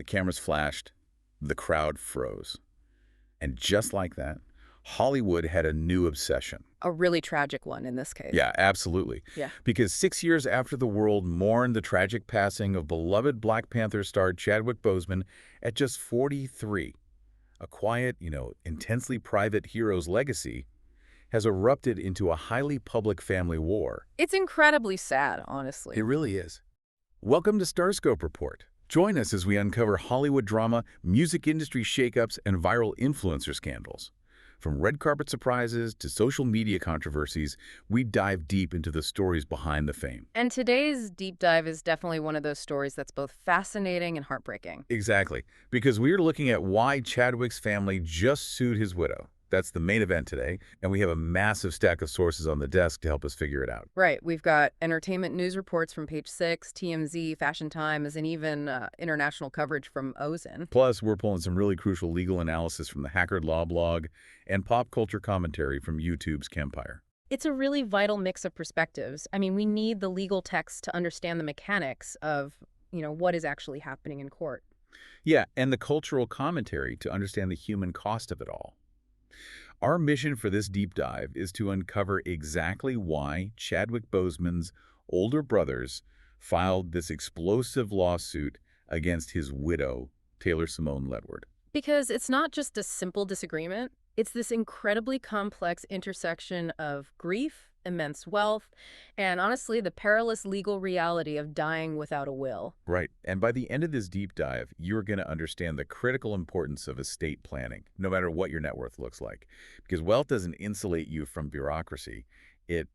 The cameras flashed. The crowd froze. And just like that, Hollywood had a new obsession. A really tragic one in this case. Yeah, absolutely. Yeah. Because 6 years after the world mourned the tragic passing of beloved Black Panther star Chadwick Boseman at just 43, a quiet, intensely private hero's legacy has erupted into a highly public family war. It's incredibly sad, honestly. It really is. Welcome to Starscope Report. Join us as we uncover Hollywood drama, music industry shakeups, and viral influencer scandals. From red carpet surprises to social media controversies, we dive deep into the stories behind the fame. And today's deep dive is definitely one of those stories that's both fascinating and heartbreaking. Exactly, because we are looking at why Chadwick's family just sued his widow. That's the main event today, and we have a massive stack of sources on the desk to help us figure it out. Right. We've got entertainment news reports from Page 6, TMZ, Fashion Times, and even international coverage from OZN. Plus, we're pulling some really crucial legal analysis from the Hackard Law blog and pop culture commentary from YouTube's Campire. It's a really vital mix of perspectives. I mean, we need the legal text to understand the mechanics of, what is actually happening in court. Yeah, and the cultural commentary to understand the human cost of it all. Our mission for this deep dive is to uncover exactly why Chadwick Boseman's older brothers filed this explosive lawsuit against his widow, Taylor Simone Ledward. Because it's not just a simple disagreement. It's this incredibly complex intersection of grief, immense wealth, and honestly, the perilous legal reality of dying without a will. Right. And by the end of this deep dive, you're going to understand the critical importance of estate planning, no matter what your net worth looks like. Because wealth doesn't insulate you from bureaucracy. It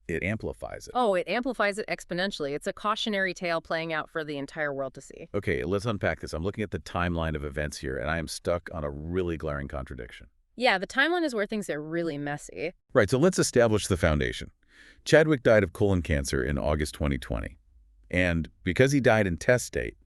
amplifies it. Oh, it amplifies it exponentially. It's a cautionary tale playing out for the entire world to see. Okay, let's unpack this. I'm looking at the timeline of events here, and I am stuck on a really glaring contradiction. Yeah, the timeline is where things are really messy. Right, so let's establish the foundation. Chadwick died of colon cancer in August 2020. And because he died intestate,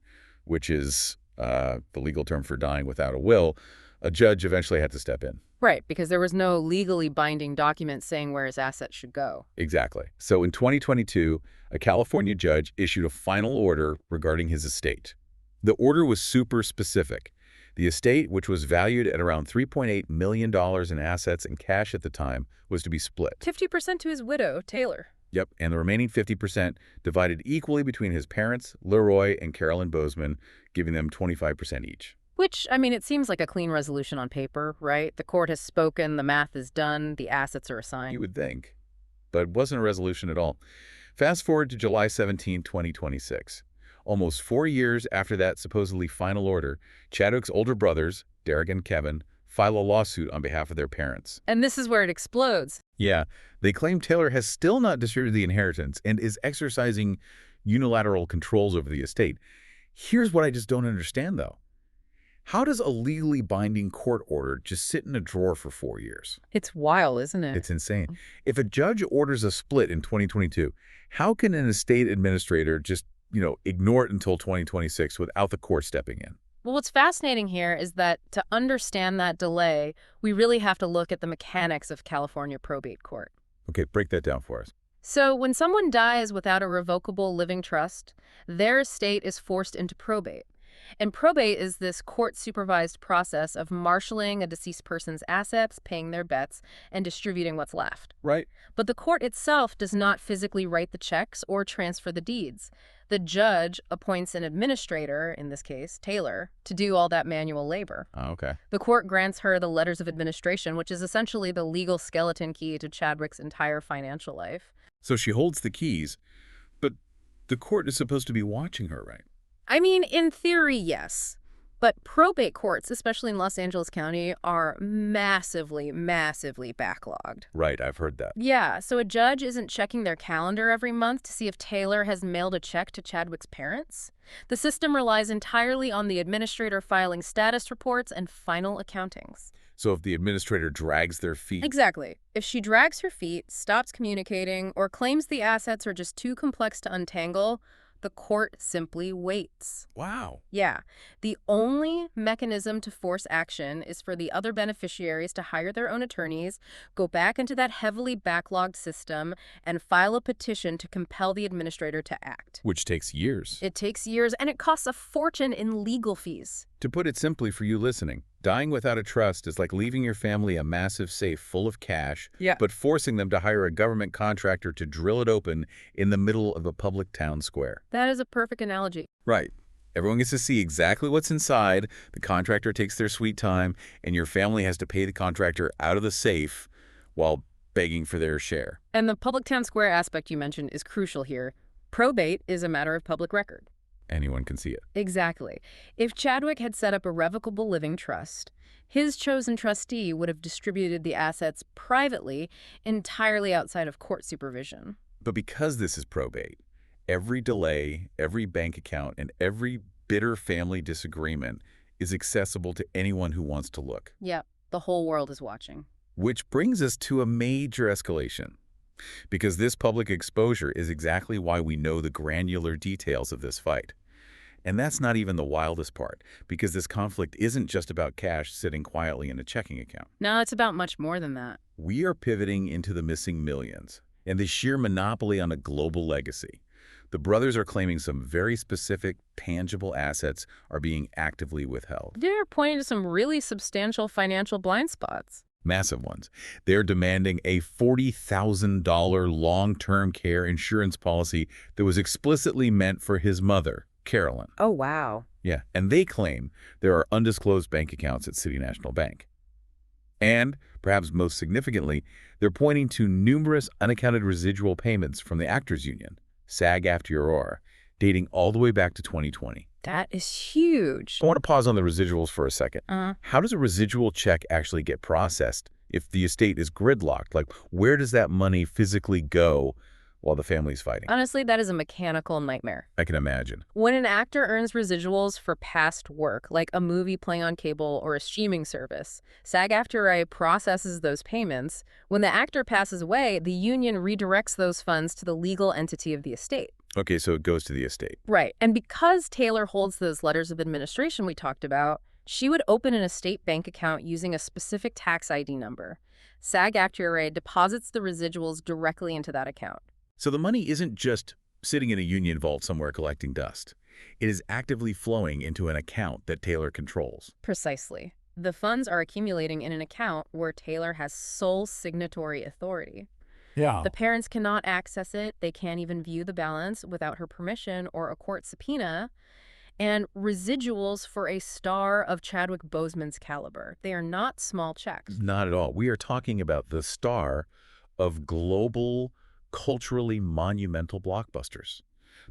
which is the legal term for dying without a will, a judge eventually had to step in. Right, because there was no legally binding document saying where his assets should go. Exactly. So in 2022, a California judge issued a final order regarding his estate. The order was super specific. The estate, which was valued at around $3.8 million in assets and cash at the time, was to be split. 50% to his widow, Taylor. Yep, and the remaining 50% divided equally between his parents, Leroy and Carolyn Boseman, giving them 25% each. Which, I mean, it seems like a clean resolution on paper, right? The court has spoken, the math is done, the assets are assigned. You would think, but it wasn't a resolution at all. Fast forward to July 17, 2026. Almost 4 years after that supposedly final order, Chadwick's older brothers, Derrick and Kevin, file a lawsuit on behalf of their parents. And this is where it explodes. Yeah, they claim Taylor has still not distributed the inheritance and is exercising unilateral controls over the estate. Here's what I just don't understand, though. How does a legally binding court order just sit in a drawer for 4 years? It's wild, isn't it? It's insane. If a judge orders a split in 2022, how can an estate administrator just ignore it until 2026 without the court stepping in? Well, what's fascinating here is that to understand that delay, we really have to look at the mechanics of California probate court. Okay, break that down for us. So when someone dies without a revocable living trust, their estate is forced into probate. And probate is this court-supervised process of marshaling a deceased person's assets, paying their bets, and distributing what's left. Right. But the court itself does not physically write the checks or transfer the deeds. The judge appoints an administrator, in this case, Taylor, to do all that manual labor. Oh, okay. The court grants her the letters of administration, which is essentially the legal skeleton key to Chadwick's entire financial life. So she holds the keys, but the court is supposed to be watching her, right? I mean, in theory, yes. But probate courts, especially in Los Angeles County, are massively, massively backlogged. Right, I've heard that. Yeah, so a judge isn't checking their calendar every month to see if Taylor has mailed a check to Chadwick's parents. The system relies entirely on the administrator filing status reports and final accountings. So if the administrator drags their feet... Exactly. If she drags her feet, stops communicating, or claims the assets are just too complex to untangle, The court simply waits. Wow. Yeah. The only mechanism to force action is for the other beneficiaries to hire their own attorneys, go back into that heavily backlogged system, and file a petition to compel the administrator to act. Which takes years. It takes years, and it costs a fortune in legal fees. To put it simply for you listening, dying without a trust is like leaving your family a massive safe full of cash, but forcing them to hire a government contractor to drill it open in the middle of a public town square. That is a perfect analogy. Right. Everyone gets to see exactly what's inside, the contractor takes their sweet time, and your family has to pay the contractor out of the safe while begging for their share. And the public town square aspect you mentioned is crucial here. Probate is a matter of public record. Anyone can see it. Exactly. If Chadwick had set up a revocable living trust, his chosen trustee would have distributed the assets privately, entirely outside of court supervision. But because this is probate, every delay, every bank account, and every bitter family disagreement is accessible to anyone who wants to look. Yep, the whole world is watching. Which brings us to a major escalation. Because this public exposure is exactly why we know the granular details of this fight. And that's not even the wildest part, because this conflict isn't just about cash sitting quietly in a checking account. No, it's about much more than that. We are pivoting into the missing millions and the sheer monopoly on a global legacy. The brothers are claiming some very specific, tangible assets are being actively withheld. They're pointing to some really substantial financial blind spots. Massive ones. They're demanding a $40,000 long-term care insurance policy that was explicitly meant for his mother, Carolyn. Oh, wow. Yeah, and they claim there are undisclosed bank accounts at City National Bank. And, perhaps most significantly, they're pointing to numerous unaccounted residual payments from the Actors Union, SAG-AFTRA, dating all the way back to 2020. That is huge. I want to pause on the residuals for a second. Uh-huh. How does a residual check actually get processed if the estate is gridlocked? Like, where does that money physically go while the family's fighting? Honestly, that is a mechanical nightmare. I can imagine. When an actor earns residuals for past work, like a movie playing on cable or a streaming service, SAG-AFTRA processes those payments. When the actor passes away, the union redirects those funds to the legal entity of the estate. Okay, so it goes to the estate. Right. And because Taylor holds those letters of administration we talked about, she would open an estate bank account using a specific tax ID number. SAG-AFTRA deposits the residuals directly into that account. So the money isn't just sitting in a union vault somewhere collecting dust. It is actively flowing into an account that Taylor controls. Precisely. The funds are accumulating in an account where Taylor has sole signatory authority. Yeah. The parents cannot access it. They can't even view the balance without her permission or a court subpoena. And residuals for a star of Chadwick Boseman's caliber. They are not small checks. Not at all. We are talking about the star of global, culturally monumental blockbusters.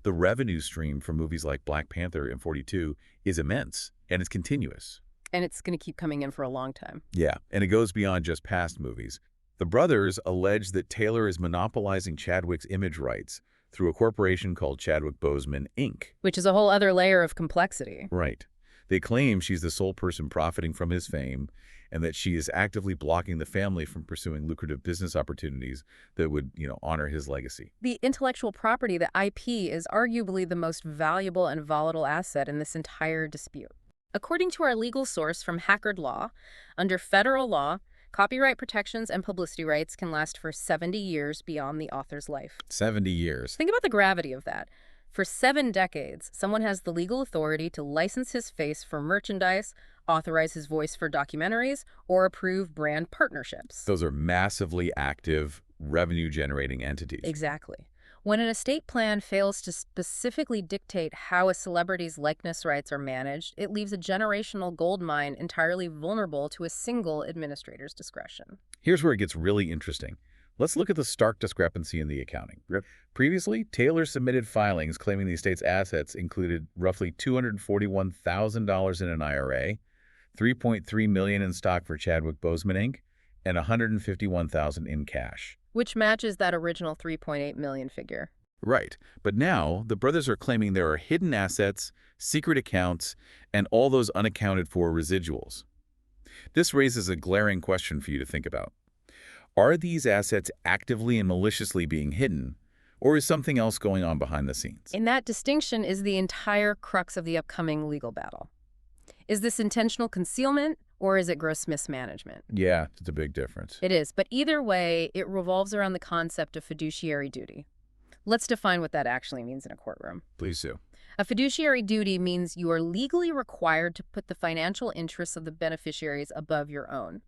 The revenue stream from movies like Black Panther and 42 is immense, and it's continuous. And it's going to keep coming in for a long time. Yeah, and it goes beyond just past movies. The brothers allege that Taylor is monopolizing Chadwick's image rights through a corporation called Chadwick Boseman, Inc. Which is a whole other layer of complexity. Right. They claim she's the sole person profiting from his fame and that she is actively blocking the family from pursuing lucrative business opportunities that would, honor his legacy. The intellectual property, the IP, is arguably the most valuable and volatile asset in this entire dispute. According to our legal source from Hackard Law, under federal law, copyright protections and publicity rights can last for 70 years beyond the author's life. 70 years. Think about the gravity of that. For 7 decades, someone has the legal authority to license his face for merchandise, authorize his voice for documentaries, or approve brand partnerships. Those are massively active, revenue-generating entities. Exactly. When an estate plan fails to specifically dictate how a celebrity's likeness rights are managed, it leaves a generational goldmine entirely vulnerable to a single administrator's discretion. Here's where it gets really interesting. Let's look at the stark discrepancy in the accounting. Previously, Taylor submitted filings claiming the estate's assets included roughly $241,000 in an IRA, $3.3 million in stock for Chadwick Boseman, Inc., and $151,000 in cash. Which matches that original $3.8 million figure. Right. But now, the brothers are claiming there are hidden assets, secret accounts, and all those unaccounted for residuals. This raises a glaring question for you to think about. Are these assets actively and maliciously being hidden, Or is something else going on behind the scenes? And that distinction is the entire crux of the upcoming legal battle. Is this intentional concealment, or is it gross mismanagement? Yeah, it's a big difference. It is, but either way, it revolves around the concept of fiduciary duty. Let's define what that actually means in a courtroom. Please do. A fiduciary duty means you are legally required to put the financial interests of the beneficiaries above your own.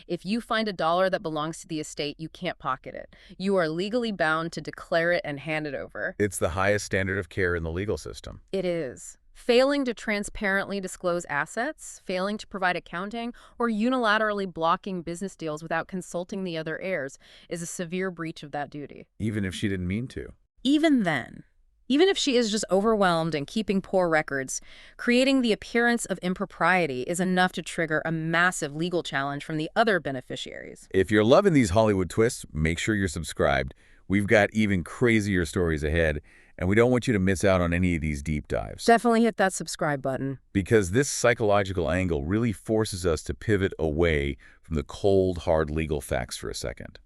If you find a dollar that belongs to the estate, you can't pocket it. You are legally bound to declare it and hand it over. It's the highest standard of care in the legal system. It is. Failing to transparently disclose assets, failing to provide accounting, or unilaterally blocking business deals without consulting the other heirs is a severe breach of that duty. Even if she didn't mean to. Even then, even if she is just overwhelmed and keeping poor records, creating the appearance of impropriety is enough to trigger a massive legal challenge from the other beneficiaries. If you're loving these Hollywood twists, make sure you're subscribed. We've got even crazier stories ahead, and we don't want you to miss out on any of these deep dives. Definitely hit that subscribe button. Because this psychological angle really forces us to pivot away from the cold, hard legal facts for a second.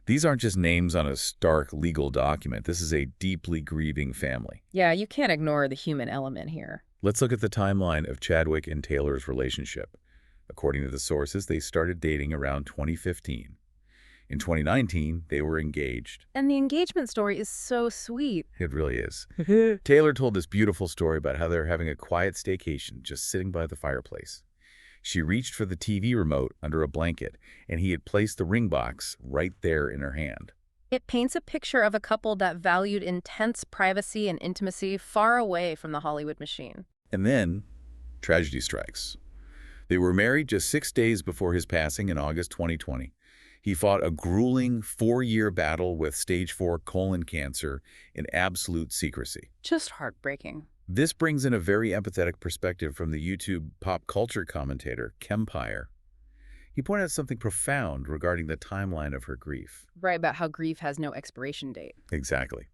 These aren't just names on a stark legal document. This is a deeply grieving family. Yeah, you can't ignore the human element here. Let's look at the timeline of Chadwick and Taylor's relationship. According to the sources, they started dating around 2015. In 2019, they were engaged. And the engagement story is so sweet. It really is. Taylor told this beautiful story about how they're having a quiet staycation just sitting by the fireplace. She reached for the TV remote under a blanket, and he had placed the ring box right there in her hand. It paints a picture of a couple that valued intense privacy and intimacy far away from the Hollywood machine. And then, tragedy strikes. They were married just 6 days before his passing in August 2020. He fought a grueling 4-year battle with stage 4 colon cancer in absolute secrecy. Just heartbreaking. This brings in a very empathetic perspective from the YouTube pop culture commentator, Kempire. He pointed out something profound regarding the timeline of her grief. Right, about how grief has no expiration date. Exactly.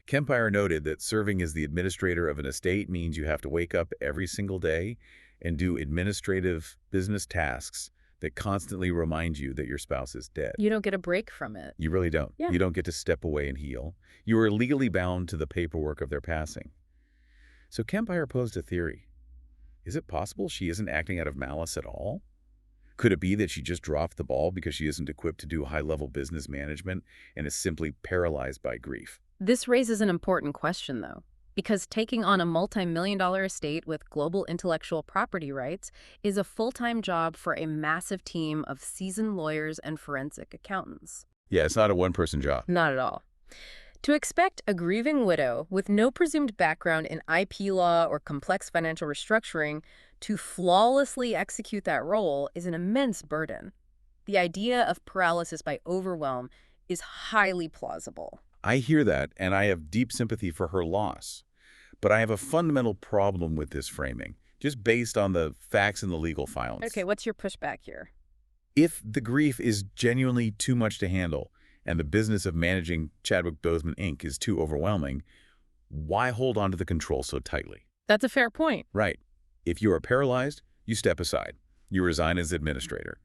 Kempire noted that serving as the administrator of an estate means you have to wake up every single day and do administrative business tasks that constantly remind you that your spouse is dead. You don't get a break from it. You really don't. Yeah. You don't get to step away and heal. You are legally bound to the paperwork of their passing. So Kempire posed a theory. Is it possible she isn't acting out of malice at all? Could it be that she just dropped the ball because she isn't equipped to do high-level business management and is simply paralyzed by grief? This raises an important question, though, because taking on a multi-million-dollar estate with global intellectual property rights is a full-time job for a massive team of seasoned lawyers and forensic accountants. Yeah, it's not a one-person job. Not at all. To expect a grieving widow with no presumed background in IP law or complex financial restructuring to flawlessly execute that role is an immense burden. The idea of paralysis by overwhelm is highly plausible. I hear that, and I have deep sympathy for her loss. But I have a fundamental problem with this framing, just based on the facts in the legal filings. Okay, what's your pushback here? If the grief is genuinely too much to handle, and the business of managing Chadwick Boseman, Inc. is too overwhelming, why hold on to the control so tightly? That's a fair point. Right. If you are paralyzed, you step aside. You resign as administrator.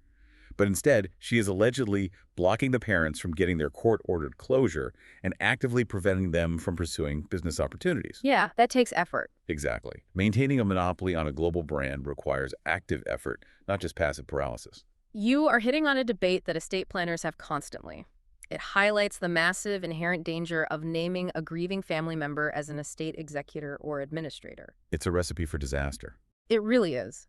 But instead, she is allegedly blocking the parents from getting their court-ordered closure and actively preventing them from pursuing business opportunities. Yeah, that takes effort. Exactly. Maintaining a monopoly on a global brand requires active effort, not just passive paralysis. You are hitting on a debate that estate planners have constantly. It highlights the massive inherent danger of naming a grieving family member as an estate executor or administrator. It's a recipe for disaster. It really is.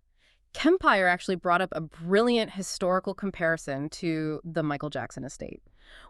Kempire actually brought up a brilliant historical comparison to the Michael Jackson estate.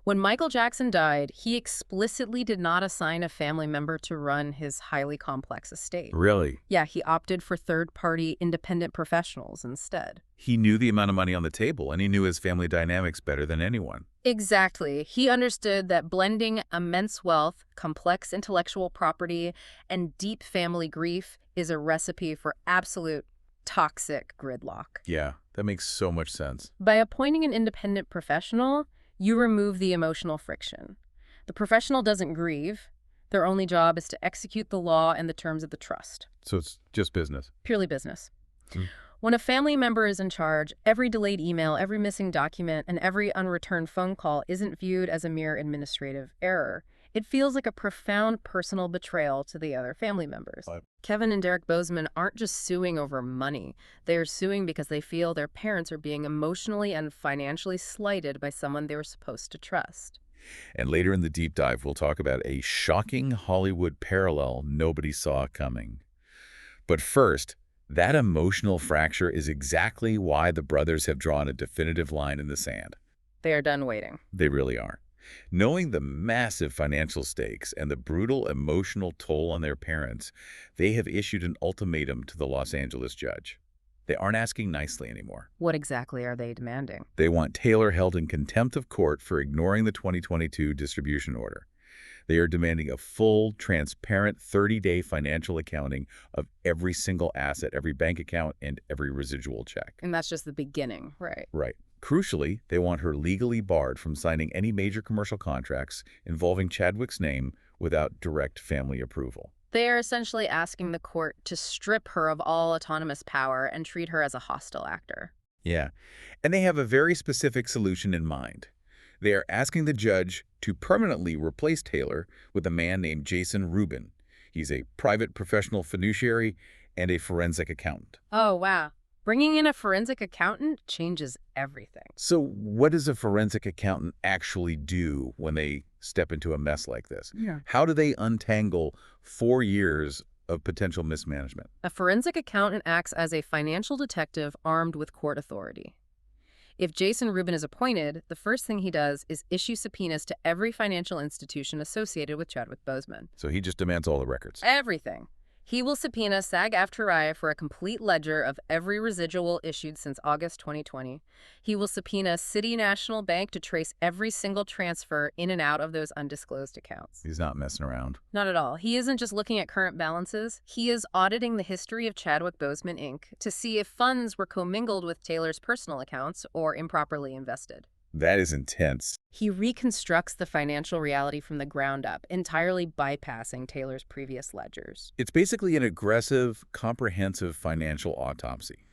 When Michael Jackson died, he explicitly did not assign a family member to run his highly complex estate. Really? Yeah, he opted for third-party independent professionals instead. He knew the amount of money on the table, and he knew his family dynamics better than anyone. Exactly. He understood that blending immense wealth, complex intellectual property, and deep family grief is a recipe for absolute toxic gridlock. Yeah, that makes so much sense. By appointing an independent professional, you remove the emotional friction. The professional doesn't grieve. Their only job is to execute the law and the terms of the trust. So it's just business. Purely business. When a family member is in charge, every delayed email, every missing document, and every unreturned phone call isn't viewed as a mere administrative error. It feels like a profound personal betrayal to the other family members. Kevin and Derrick Boseman aren't just suing over money. They're suing because they feel their parents are being emotionally and financially slighted by someone they were supposed to trust. And later in the deep dive, we'll talk about a shocking Hollywood parallel nobody saw coming. But first, that emotional fracture is exactly why the brothers have drawn a definitive line in the sand. They are done waiting. They really are. Knowing the massive financial stakes and the brutal emotional toll on their parents, they have issued an ultimatum to the Los Angeles judge. They aren't asking nicely anymore. What exactly are they demanding? They want Taylor held in contempt of court for ignoring the 2022 distribution order. They are demanding a full, transparent 30-day financial accounting of every single asset, every bank account, and every residual check. And that's just the beginning, right? Right. Crucially, they want her legally barred from signing any major commercial contracts involving Chadwick's name without direct family approval. They are essentially asking the court to strip her of all autonomous power and treat her as a hostile actor. Yeah. And they have a very specific solution in mind. They are asking the judge to permanently replace Taylor with a man named Jason Rubin. He's a private professional fiduciary and a forensic accountant. Oh, wow. Bringing in a forensic accountant changes everything. So what does a forensic accountant actually do when they step into a mess like this? Yeah. How do they untangle 4 years of potential mismanagement? A forensic accountant acts as a financial detective armed with court authority. If Jason Rubin is appointed, the first thing he does is issue subpoenas to every financial institution associated with Chadwick Boseman. So he just demands all the records. Everything. He will subpoena SAG-AFTRA for a complete ledger of every residual issued since August 2020. He will subpoena City National Bank to trace every single transfer in and out of those undisclosed accounts. He's not messing around. Not at all. He isn't just looking at current balances. He is auditing the history of Chadwick Boseman, Inc. to see if funds were commingled with Taylor's personal accounts or improperly invested. That is intense. He reconstructs the financial reality from the ground up, entirely bypassing Taylor's previous ledgers. It's basically an aggressive, comprehensive financial autopsy,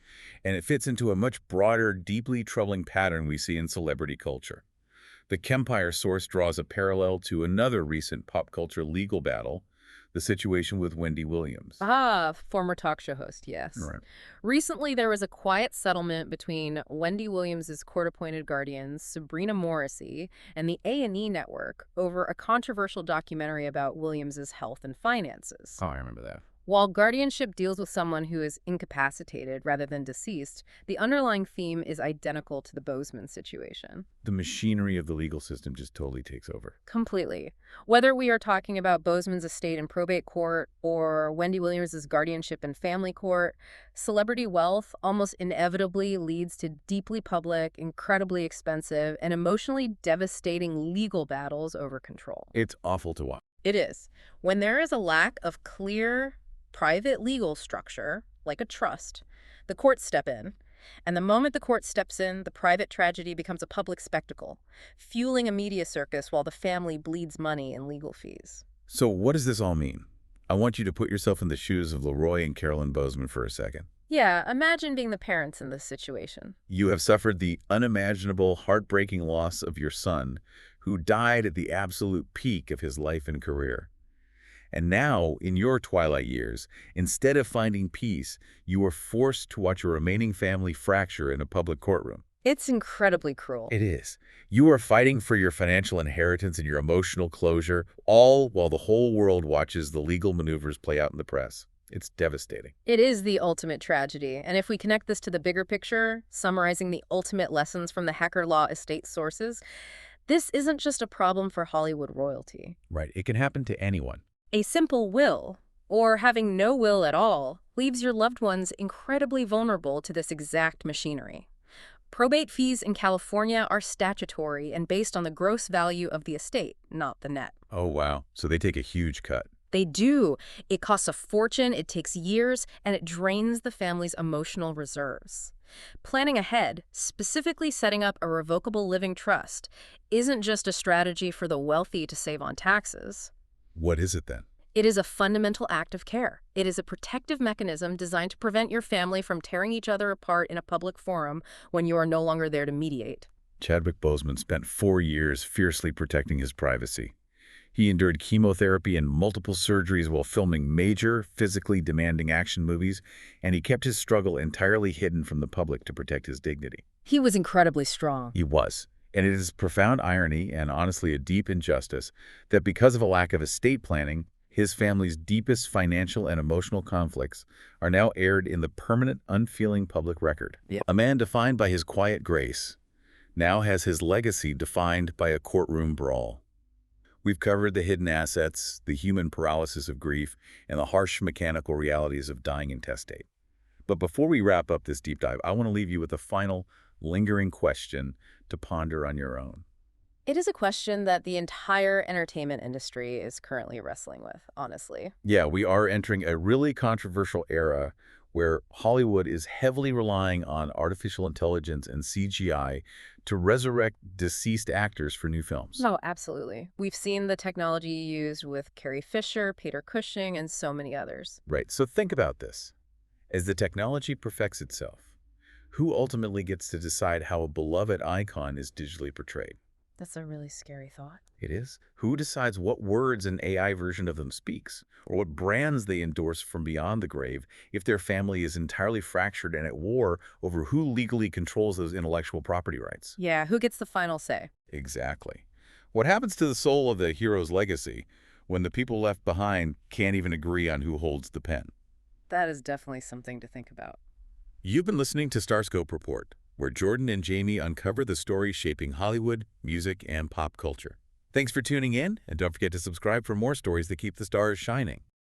and it fits into a much broader, deeply troubling pattern we see in celebrity culture. The Kempire source draws a parallel to another recent pop culture legal battle, the situation with Wendy Williams. Ah, former talk show host, yes. Right. Recently, there was a quiet settlement between Wendy Williams' court-appointed guardians, Sabrina Morrissey, and the A&E Network over a controversial documentary about Williams' health and finances. Oh, I remember that. While guardianship deals with someone who is incapacitated rather than deceased, the underlying theme is identical to the Boseman situation. The machinery of the legal system just totally takes over. Completely. Whether we are talking about Boseman's estate in probate court or Wendy Williams' guardianship in family court, celebrity wealth almost inevitably leads to deeply public, incredibly expensive, and emotionally devastating legal battles over control. It's awful to watch. It is. When there is a lack of clear, private legal structure, like a trust, the courts step in. And the moment the court steps in, the private tragedy becomes a public spectacle, fueling a media circus while the family bleeds money in legal fees. So what does this all mean? I want you to put yourself in the shoes of Leroy and Carolyn Boseman for a second. Yeah, imagine being the parents in this situation. You have suffered the unimaginable, heartbreaking loss of your son, who died at the absolute peak of his life and career. And now, in your twilight years, instead of finding peace, you are forced to watch your remaining family fracture in a public courtroom. It's incredibly cruel. It is. You are fighting for your financial inheritance and your emotional closure, all while the whole world watches the legal maneuvers play out in the press. It's devastating. It is the ultimate tragedy. And if we connect this to the bigger picture, summarizing the ultimate lessons from the hacker law estate sources, this isn't just a problem for Hollywood royalty. Right. It can happen to anyone. A simple will, or having no will at all, leaves your loved ones incredibly vulnerable to this exact machinery. Probate fees in California are statutory and based on the gross value of the estate, not the net. Oh, wow. So they take a huge cut. They do. It costs a fortune, it takes years, and it drains the family's emotional reserves. Planning ahead, specifically setting up a revocable living trust, isn't just a strategy for the wealthy to save on taxes. What is it then? It is a fundamental act of care. It is a protective mechanism designed to prevent your family from tearing each other apart in a public forum when you are no longer there to mediate. Chadwick Boseman spent 4 years fiercely protecting his privacy. He endured chemotherapy and multiple surgeries while filming major, physically demanding action movies, and he kept his struggle entirely hidden from the public to protect his dignity. He was incredibly strong. He was. And it is profound irony and honestly a deep injustice that because of a lack of estate planning, his family's deepest financial and emotional conflicts are now aired in the permanent, unfeeling public record. Yep. A man defined by his quiet grace now has his legacy defined by a courtroom brawl. We've covered the hidden assets, the human paralysis of grief, and the harsh mechanical realities of dying intestate. But before we wrap up this deep dive, I want to leave you with a final, lingering question to ponder on your own. It is a question that the entire entertainment industry is currently wrestling with, honestly. Yeah, we are entering a really controversial era where Hollywood is heavily relying on artificial intelligence and CGI to resurrect deceased actors for new films. Oh, absolutely. We've seen the technology used with Carrie Fisher, Peter Cushing, and so many others. Right, so think about this. As the technology perfects itself, who ultimately gets to decide how a beloved icon is digitally portrayed? That's a really scary thought. It is. Who decides what words an AI version of them speaks, or what brands they endorse from beyond the grave if their family is entirely fractured and at war over who legally controls those intellectual property rights? Yeah, who gets the final say? Exactly. What happens to the soul of the hero's legacy when the people left behind can't even agree on who holds the pen? That is definitely something to think about. You've been listening to Starscope Report, where Jordan and Jamie uncover the stories shaping Hollywood, music, and pop culture. Thanks for tuning in, and don't forget to subscribe for more stories that keep the stars shining.